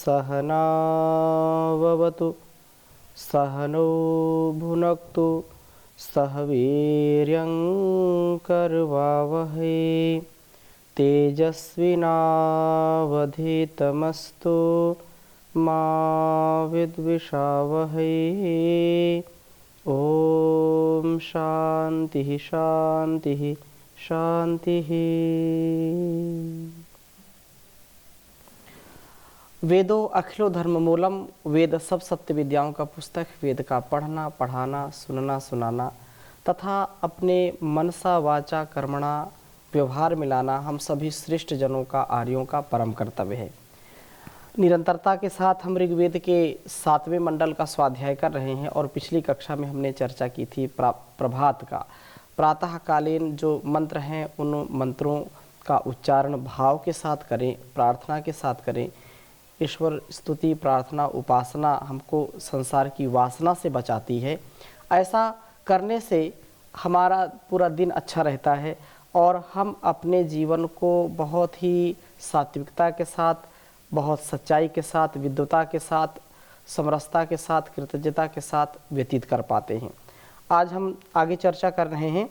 सहनाववतु सहनौ भुनक्तु सह वीर्यं करवावहै तेजस्विनावधीतमस्तु मा विद्विषावहै। ओम शांति शांति शांति। वेदो अखिलो धर्म मूलम, वेद सब सत्य विद्याओं का पुस्तक। वेद का पढ़ना, पढ़ाना, सुनना, सुनाना तथा अपने मनसा वाचा कर्मणा व्यवहार मिलाना हम सभी श्रेष्ठ जनों का, आर्यों का परम कर्तव्य है। निरंतरता के साथ हम ऋग्वेद के 7वें मंडल का स्वाध्याय कर रहे हैं और पिछली कक्षा में हमने चर्चा की थी प्रभात का। प्रातःकालीन जो मंत्र हैं उन मंत्रों का उच्चारण भाव के साथ करें, प्रार्थना के साथ करें। ईश्वर स्तुति, प्रार्थना, उपासना हमको संसार की वासना से बचाती है। ऐसा करने से हमारा पूरा दिन अच्छा रहता है और हम अपने जीवन को बहुत ही सात्विकता के साथ, बहुत सच्चाई के साथ, विद्वता के साथ, समरसता के साथ, कृतज्ञता के साथ व्यतीत कर पाते हैं। आज हम आगे चर्चा कर रहे हैं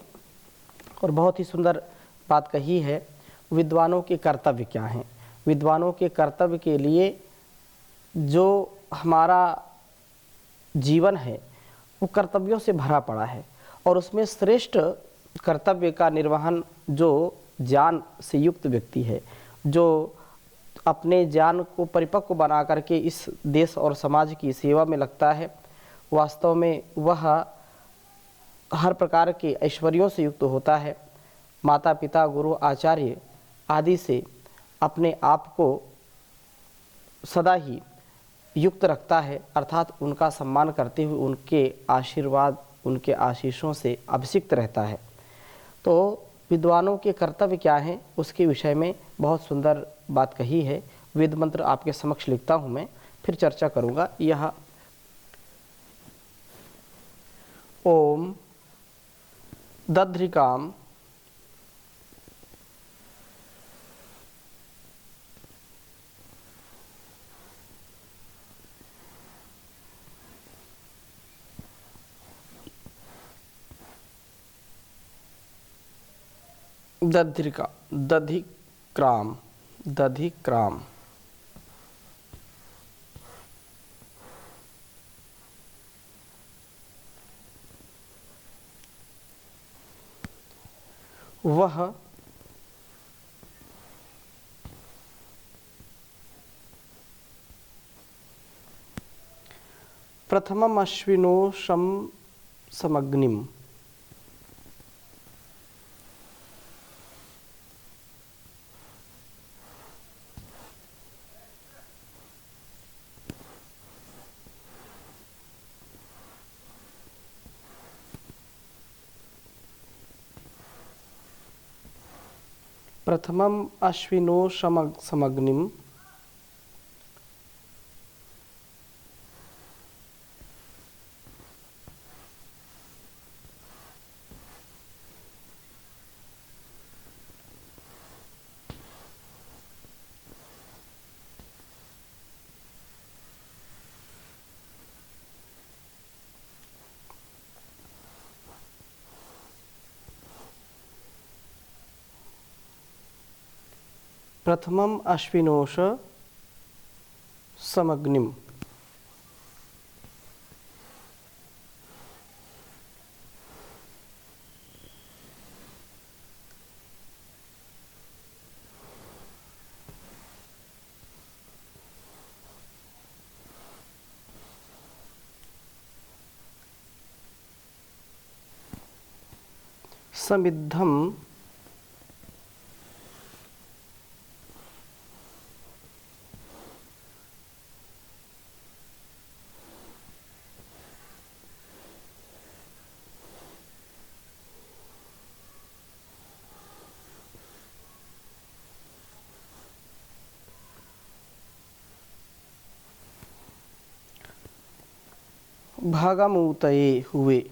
और बहुत ही सुंदर बात कही है, विद्वानों के कर्तव्य क्या हैं। विद्वानों के कर्तव्य के लिए जो हमारा जीवन है वो कर्तव्यों से भरा पड़ा है और उसमें श्रेष्ठ कर्तव्य का निर्वहन जो ज्ञान से युक्त व्यक्ति है, जो अपने ज्ञान को परिपक्व बना करके इस देश और समाज की सेवा में लगता है, वास्तव में वह हर प्रकार के ऐश्वर्यों से युक्त होता है। माता पिता, गुरु, आचार्य आदि से अपने आप को सदा ही युक्त रखता है, अर्थात उनका सम्मान करते हुए उनके आशीर्वाद, उनके आशीषों से अभिषिक्त रहता है। तो विद्वानों के कर्तव्य क्या हैं उसके विषय में बहुत सुंदर बात कही है। वेद मंत्र आपके समक्ष लिखता हूँ, मैं फिर चर्चा करूँगा। यह ओम दध्रिकाम दध्रिका दधिक्राम दधिक्राम वह प्रथमम अश्विनोषम समग्निम प्रथमम अश्विनोषमग्निम प्रथमम अश्विनोष समग्निम। समिद्धम भागमुतये हुए।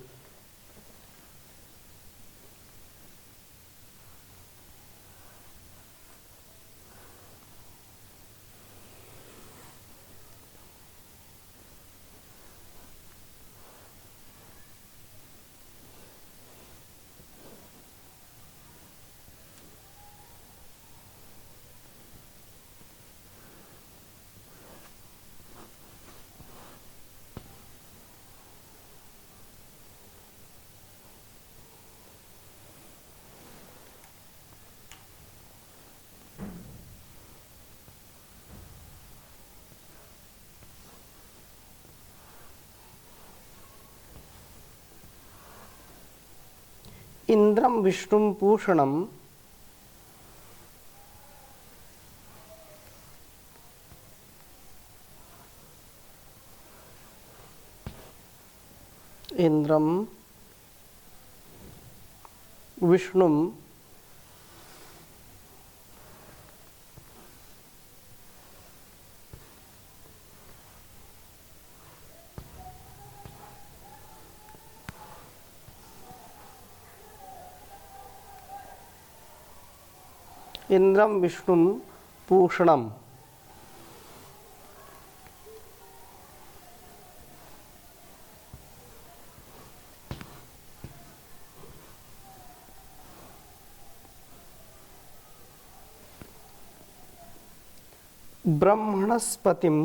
इंद्रम विष्णुम पूषणम इंद्रम विष्णुम इंद्रम विष्णुम पूषणम। ब्रह्मणस्पतिम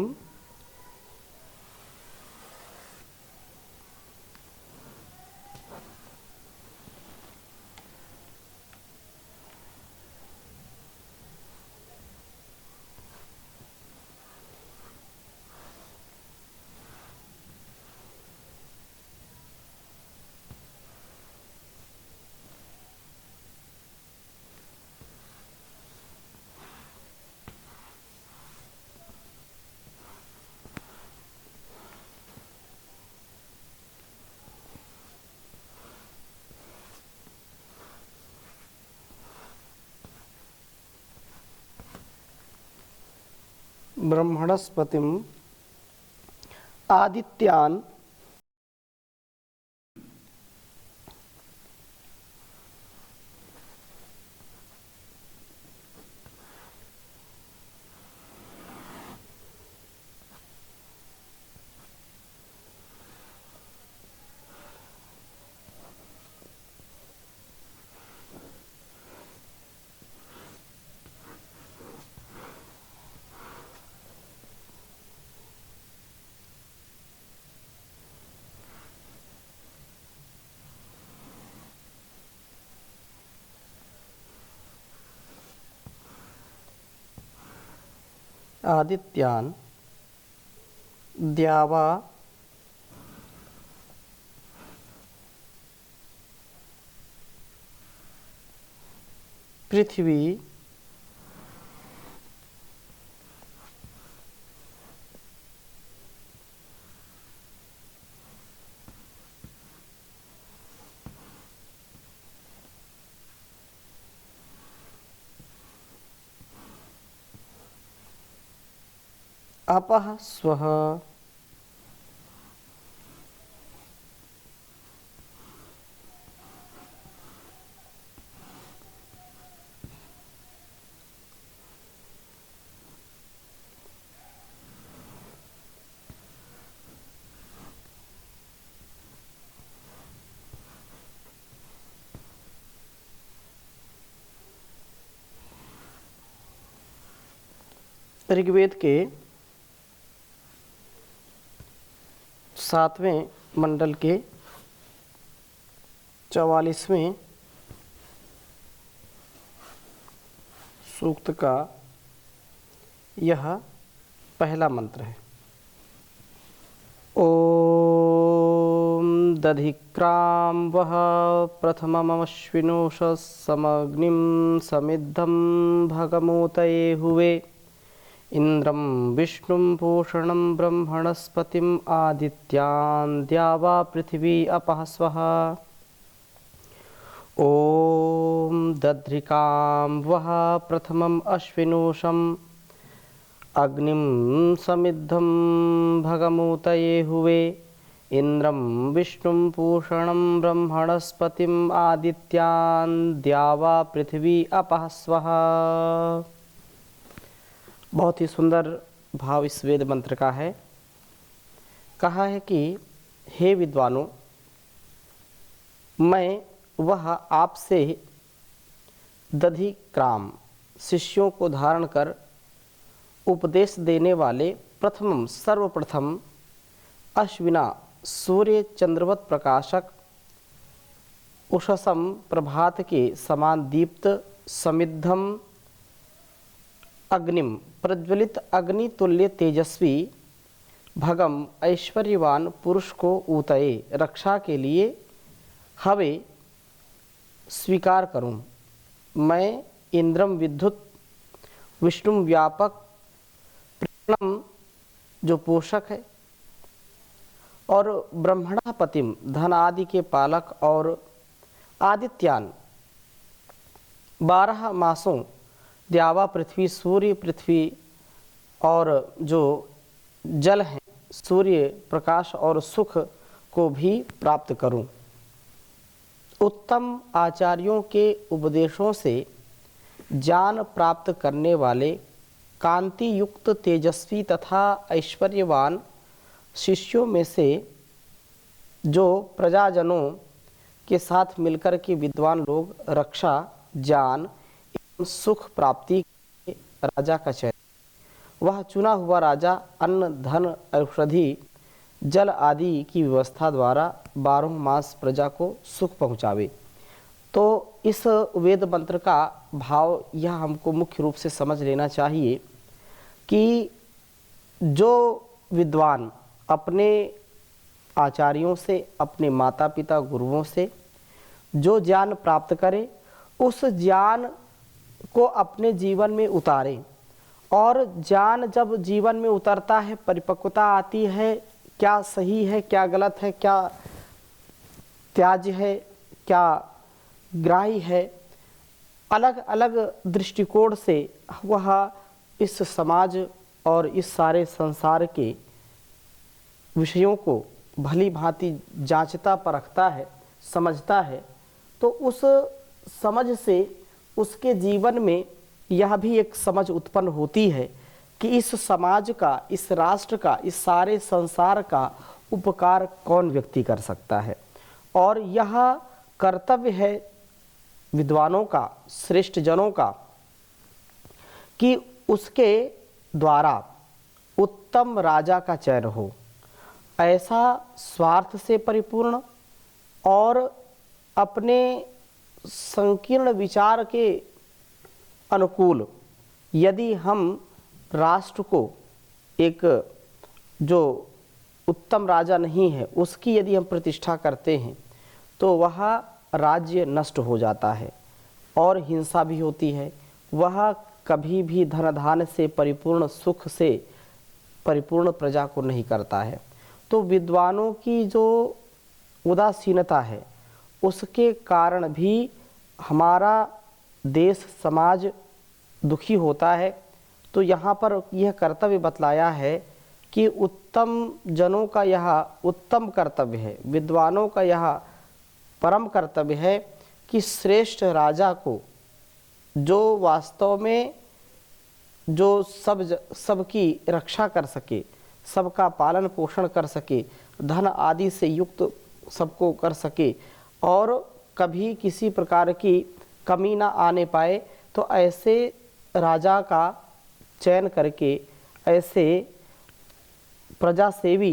ब्रह्मणस्पतिम आदित्यान आदित्यान द्यावा पृथ्वी अपः स्वः ऋग्वेद के 7वें मंडल के 44वें सूक्त का यह पहला मंत्र है। ओम दधिक्राम वह प्रथममश्विनोष समग्निम समिद्धम भगमोतये हुए इंद्रम विष्णुं पूषणं ब्रह्मणस्पतिम आदित्यान द्यावा पृथ्वी अपः स्वः। ओम दध्रिकां वह प्रथमम अश्विनोषम अग्निम समिद्धम भगमूतये हुए इंद्रम विष्णुं पूषणं ब्रह्मणस्पतिम आदित्यान द्यावा पृथ्वी अपः स्वः। बहुत ही सुंदर भाव इस वेद मंत्र का है। कहा है कि हे विद्वानों, मैं वह आपसे दधिक्राम शिष्यों को धारण कर उपदेश देने वाले प्रथम सर्वप्रथम अश्विना सूर्य चंद्रवत प्रकाशक उषसम प्रभात के समान दीप्त समिद्धम अग्निम प्रज्वलित अग्नि तुल्य तेजस्वी भगम ऐश्वर्यवान पुरुष को ऊतये रक्षा के लिए हवे स्वीकार करूं। मैं इंद्रम विद्युत विष्णु व्यापक प्रणम जो पोषक है और ब्रह्मणापतिम धन आदि के पालक और आदित्यान 12 मासों द्यावा पृथ्वी सूर्य पृथ्वी और जो जल है सूर्य प्रकाश और सुख को भी प्राप्त करूं। उत्तम आचार्यों के उपदेशों से ज्ञान प्राप्त करने वाले कांति युक्त तेजस्वी तथा ऐश्वर्यवान शिष्यों में से जो प्रजाजनों के साथ मिलकर के विद्वान लोग रक्षा ज्ञान एवं सुख प्राप्ति के राजा का चयन, वह चुना हुआ राजा अन्न धन औषधि जल आदि की व्यवस्था द्वारा 12 मास प्रजा को सुख पहुँचावे। तो इस वेद मंत्र का भाव यह हमको मुख्य रूप से समझ लेना चाहिए कि जो विद्वान अपने आचार्यों से अपने माता पिता गुरुओं से जो ज्ञान प्राप्त करे उस ज्ञान को अपने जीवन में उतारे, और ज्ञान जब जीवन में उतरता है परिपक्वता आती है, क्या सही है क्या गलत है, क्या त्याज्य है क्या ग्राह्य है, अलग अलग दृष्टिकोण से वह इस समाज और इस सारे संसार के विषयों को भली भांति जांचता परखता है समझता है। तो उस समझ से उसके जीवन में यह भी एक समझ उत्पन्न होती है कि इस समाज का इस राष्ट्र का इस सारे संसार का उपकार कौन व्यक्ति कर सकता है, और यह कर्तव्य है विद्वानों का श्रेष्ठ जनों का कि उसके द्वारा उत्तम राजा का चयन हो, ऐसा स्वार्थ से परिपूर्ण और अपने संकीर्ण विचार के अनुकूल यदि हम राष्ट्र को एक जो उत्तम राजा नहीं है उसकी यदि हम प्रतिष्ठा करते हैं तो वह राज्य नष्ट हो जाता है और हिंसा भी होती है। वह कभी भी धन धान्य से परिपूर्ण सुख से परिपूर्ण प्रजा को नहीं करता है। तो विद्वानों की जो उदासीनता है उसके कारण भी हमारा देश समाज दुखी होता है। तो यहाँ पर यह कर्तव्य बतलाया है कि उत्तम जनों का यह उत्तम कर्तव्य है, विद्वानों का यह परम कर्तव्य है कि श्रेष्ठ राजा को जो वास्तव में जो सबकी रक्षा कर सके, सबका पालन पोषण कर सके, धन आदि से युक्त सबको कर सके और कभी किसी प्रकार की कमी ना आने पाए, तो ऐसे राजा का चयन करके ऐसे प्रजा सेवी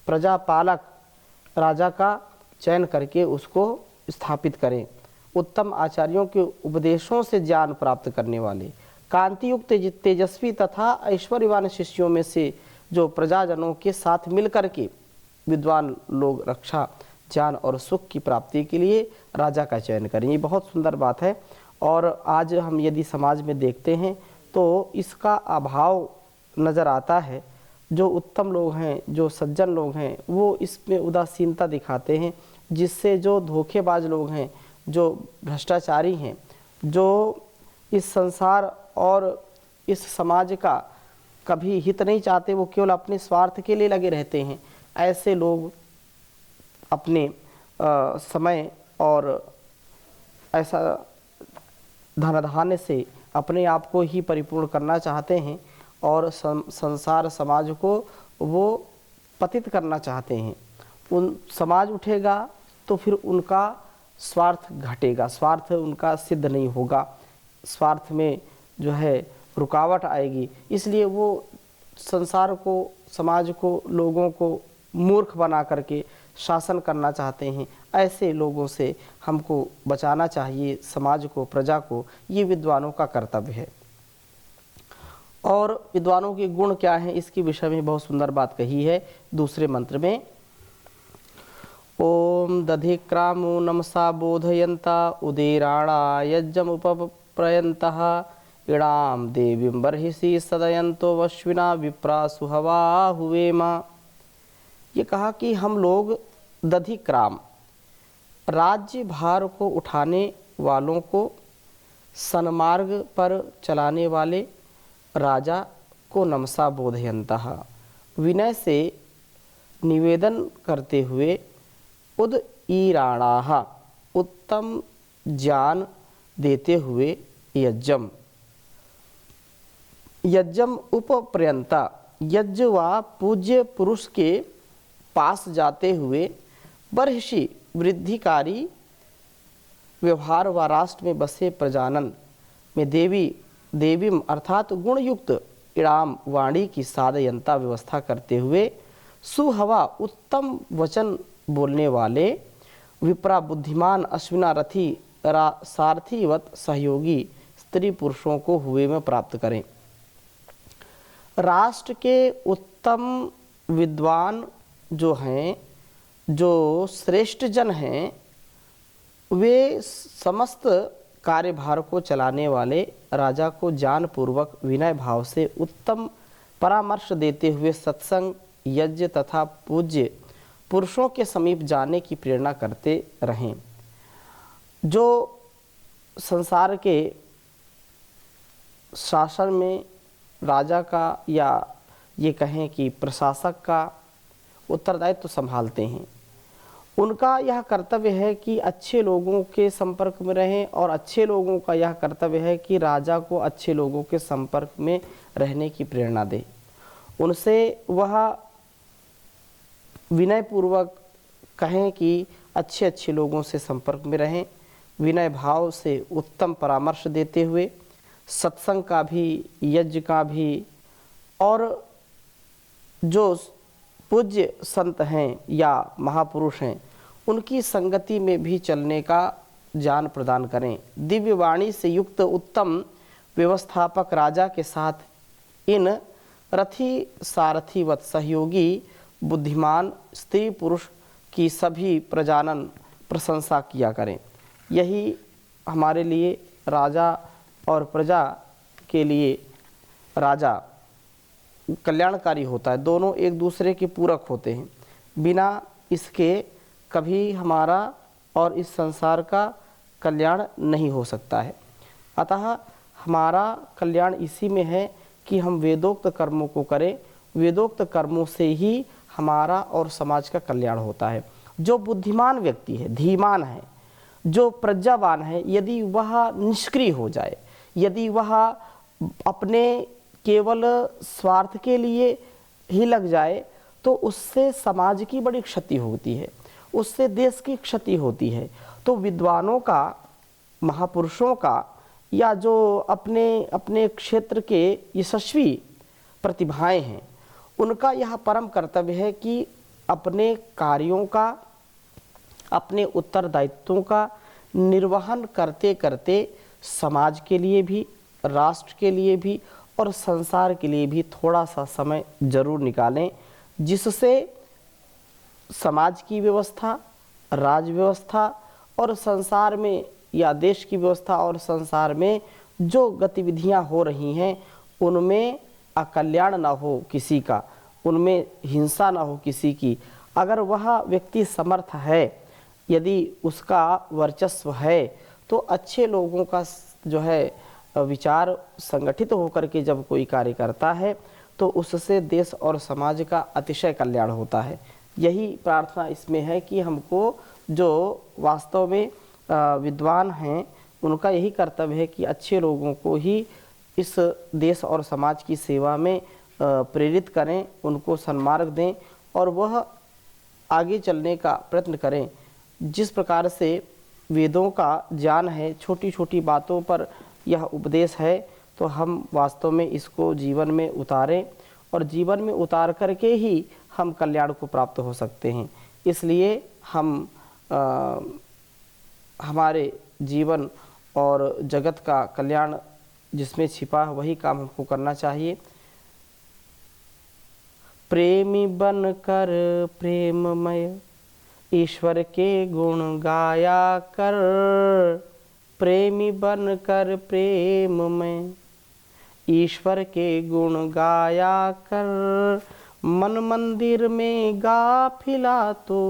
प्रजापालक राजा का चयन करके उसको स्थापित करें। उत्तम आचार्यों के उपदेशों से ज्ञान प्राप्त करने वाले कांति युक्त तेजस्वी तथा ऐश्वर्यवान शिष्यों में से जो प्रजाजनों के साथ मिलकर के विद्वान लोग रक्षा ज्ञान और सुख की प्राप्ति के लिए राजा का चयन करें। ये बहुत सुंदर बात है। और आज हम यदि समाज में देखते हैं तो इसका अभाव नज़र आता है। जो उत्तम लोग हैं जो सज्जन लोग हैं वो इसमें उदासीनता दिखाते हैं, जिससे जो धोखेबाज लोग हैं जो भ्रष्टाचारी हैं जो इस संसार और इस समाज का कभी हित नहीं चाहते, वो केवल अपने स्वार्थ के लिए लगे रहते हैं। ऐसे लोग अपने समय और ऐसा धन धान्य से अपने आप को ही परिपूर्ण करना चाहते हैं और संसार समाज को वो पतित करना चाहते हैं। उन समाज उठेगा तो फिर उनका स्वार्थ घटेगा, स्वार्थ उनका सिद्ध नहीं होगा, स्वार्थ में जो है रुकावट आएगी। इसलिए वो संसार को समाज को लोगों को मूर्ख बना करके शासन करना चाहते हैं। ऐसे लोगों से हमको बचाना चाहिए समाज को प्रजा को, ये विद्वानों का कर्तव्य है। और विद्वानों के गुण क्या हैं इसके विषय में बहुत सुंदर बात कही है दूसरे मंत्र में। ओम दधिक्रामो नमसा बोधयन्ता उदीराणा यज्जमुपप्रयन्तः इणाम देवीं बर्हिषि सदयन्तो वश्विना विप्रा सुहवा हुवेम। ये कहा कि हम लोग दधिक्राम, राज्य भार को उठाने वालों को, सन्मार्ग पर चलाने वाले राजा को नमसा बोधयन्तः, विनय से निवेदन करते हुए, उद ईराणाः, उत्तम ज्ञान देते हुए, यज्जम, यज्जम उपप्रयंता, यज्ञ व पूज्य पुरुष के पास जाते हुए, बर्हिषि वृद्धिकारी व्यवहार व राष्ट्र में बसे प्रजानन में देवीम अर्थात गुणयुक्त इड़ाम वाणी की साधयंता व्यवस्था करते हुए, सुहवा उत्तम वचन बोलने वाले, विप्रा बुद्धिमान अश्विना रथी सारथीवत सहयोगी स्त्री पुरुषों को हुए में प्राप्त करें। राष्ट्र के उत्तम विद्वान जो हैं, जो श्रेष्ठ जन हैं, वे समस्त कार्यभार को चलाने वाले राजा को ज्ञानपूर्वक विनय भाव से उत्तम परामर्श देते हुए सत्संग, यज्ञ तथा पूज्य पुरुषों के समीप जाने की प्रेरणा करते रहें। जो संसार के शासन में राजा का या ये कहें कि प्रशासक का उत्तरदायित्व संभालते हैं, उनका यह कर्तव्य है कि अच्छे लोगों के संपर्क में रहें, और अच्छे लोगों का यह कर्तव्य है कि राजा को अच्छे लोगों के संपर्क में रहने की प्रेरणा दे। उनसे वह विनयपूर्वक कहें कि अच्छे अच्छे लोगों से संपर्क में रहें, विनय भाव से उत्तम परामर्श देते हुए सत्संग का भी, यज्ञ का भी, और जो पूज्य संत हैं या महापुरुष हैं उनकी संगति में भी चलने का ज्ञान प्रदान करें। दिव्य वाणी से युक्त उत्तम व्यवस्थापक राजा के साथ इन रथी सारथीवत सहयोगी बुद्धिमान स्त्री पुरुष की सभी प्रजानन प्रशंसा किया करें। यही हमारे लिए राजा और प्रजा के लिए राजा कल्याणकारी होता है। दोनों एक दूसरे के पूरक होते हैं, बिना इसके कभी हमारा और इस संसार का कल्याण नहीं हो सकता है। अतः हमारा कल्याण इसी में है कि हम वेदोक्त कर्मों को करें। वेदोक्त कर्मों से ही हमारा और समाज का कल्याण होता है। जो बुद्धिमान व्यक्ति है, धीमान है, जो प्रज्ञावान है, यदि वह निष्क्रिय हो जाए, यदि वह अपने केवल स्वार्थ के लिए ही लग जाए, तो उससे समाज की बड़ी क्षति होती है, उससे देश की क्षति होती है। तो विद्वानों का, महापुरुषों का, या जो अपने अपने क्षेत्र के यशस्वी प्रतिभाएं हैं, उनका यह परम कर्तव्य है कि अपने कार्यों का, अपने उत्तरदायित्वों का निर्वहन करते करते समाज के लिए भी, राष्ट्र के लिए भी और संसार के लिए भी थोड़ा सा समय जरूर निकालें, जिससे समाज की व्यवस्था, राज व्यवस्था और संसार में या देश की व्यवस्था और संसार में जो गतिविधियां हो रही हैं उनमें अकल्याण ना हो किसी का, उनमें हिंसा ना हो किसी की। अगर वह व्यक्ति समर्थ है, यदि उसका वर्चस्व है, तो अच्छे लोगों का जो है विचार संगठित होकर के जब कोई कार्य करता है तो उससे देश और समाज का अतिशय कल्याण होता है। यही प्रार्थना इसमें है कि हमको जो वास्तव में विद्वान हैं उनका यही कर्तव्य है कि अच्छे लोगों को ही इस देश और समाज की सेवा में प्रेरित करें, उनको सन्मार्ग दें और वह आगे चलने का प्रयत्न करें। जिस प्रकार से वेदों का ज्ञान है, छोटी छोटी बातों पर यह उपदेश है, तो हम वास्तव में इसको जीवन में उतारें और जीवन में उतार करके ही हम कल्याण को प्राप्त हो सकते हैं। इसलिए हम हमारे जीवन और जगत का कल्याण जिसमें छिपा है वही काम हमको करना चाहिए। प्रेमी बन कर प्रेममय ईश्वर के गुण गाया कर, प्रेमी बन कर प्रेम में। ईश्वर के गुण गाया कर, मन मंदिर में गाफिला तो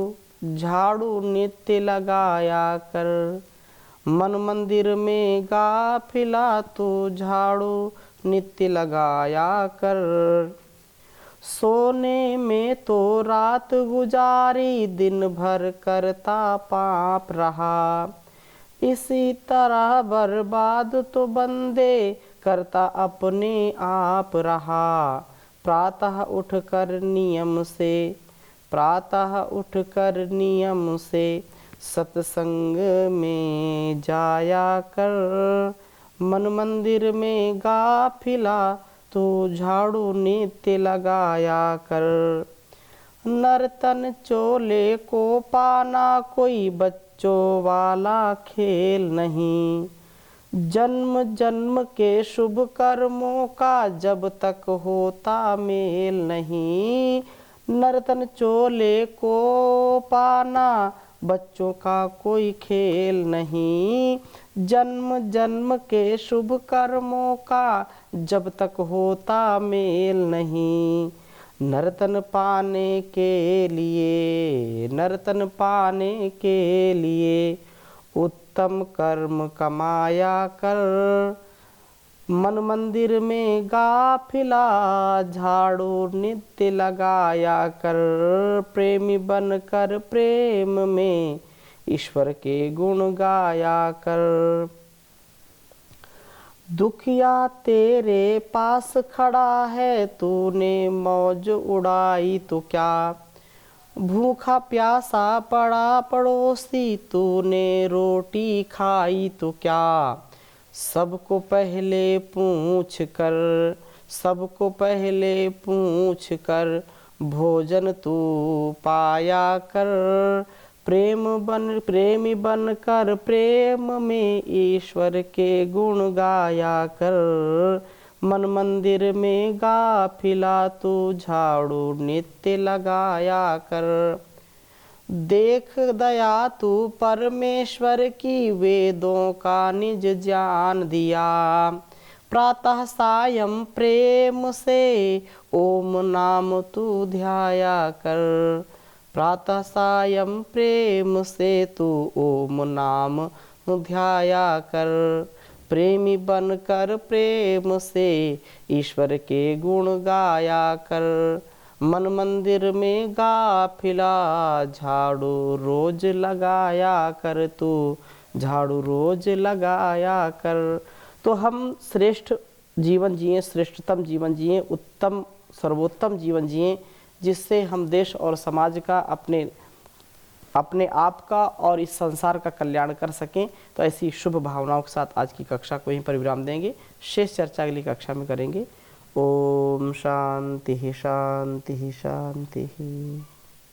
झाड़ू नित्य लगाया कर। मन मंदिर में गाफिला तो झाड़ू नित्य लगाया कर। सोने में तो रात गुजारी, दिन भर करता पाप रहा। इसी तरह बर्बाद तो बंदे करता अपने आप रहा। प्रातः उठकर नियम से, प्रातः उठकर नियम से सत्संग में जाया कर। मन मंदिर में गाफिला तो झाड़ू नित्य लगाया कर। नर्तन चोले को पाना कोई बच्चों वाला खेल नहीं। जन्म जन्म के शुभ कर्मों का जब तक होता मेल नहीं। नर्तन चोले को पाना बच्चों का कोई खेल नहीं। जन्म जन्म के शुभ कर्मों का जब तक होता मेल नहीं। नर्तन पाने के लिए, नर्तन पाने के लिए उत्तम कर्म कमाया कर। मन मंदिर में गाफिला झाड़ू नित्य लगाया कर। प्रेमी बन कर प्रेम में ईश्वर के गुण गाया कर। दुखिया तेरे पास खड़ा है, तूने मौज उड़ाई तो क्या। भूखा प्यासा पड़ा पड़ोसी, तूने रोटी खाई तो क्या। सबको पहले पूछ कर, सबको पहले पूछ कर भोजन तू पाया कर। प्रेमी बन कर प्रेम में ईश्वर के गुण गाया कर। मन मंदिर में गाफिला तू झाड़ू नित्य लगाया कर। देख दया तू परमेश्वर की, वेदों का निज ज्ञान दिया। प्रातः सायं प्रेम से ओम नाम तू ध्याया कर। प्रातः सायं प्रेम से तू ओम नाम ध्याया कर। प्रेमी बन कर प्रेम से ईश्वर के गुण गाया कर। मन मंदिर में गाफिला झाड़ू रोज लगाया कर। तू झाड़ू रोज लगाया कर। तो हम श्रेष्ठ जीवन जिए, श्रेष्ठतम जीवन जिए, उत्तम सर्वोत्तम जीवन जिए, जिससे हम देश और समाज का, अपने आप का और इस संसार का कल्याण कर सकें। तो ऐसी शुभ भावनाओं के साथ आज की कक्षा को यहीं पर विराम देंगे। शेष चर्चा अगली कक्षा में करेंगे। ओम शांति शांति शांति।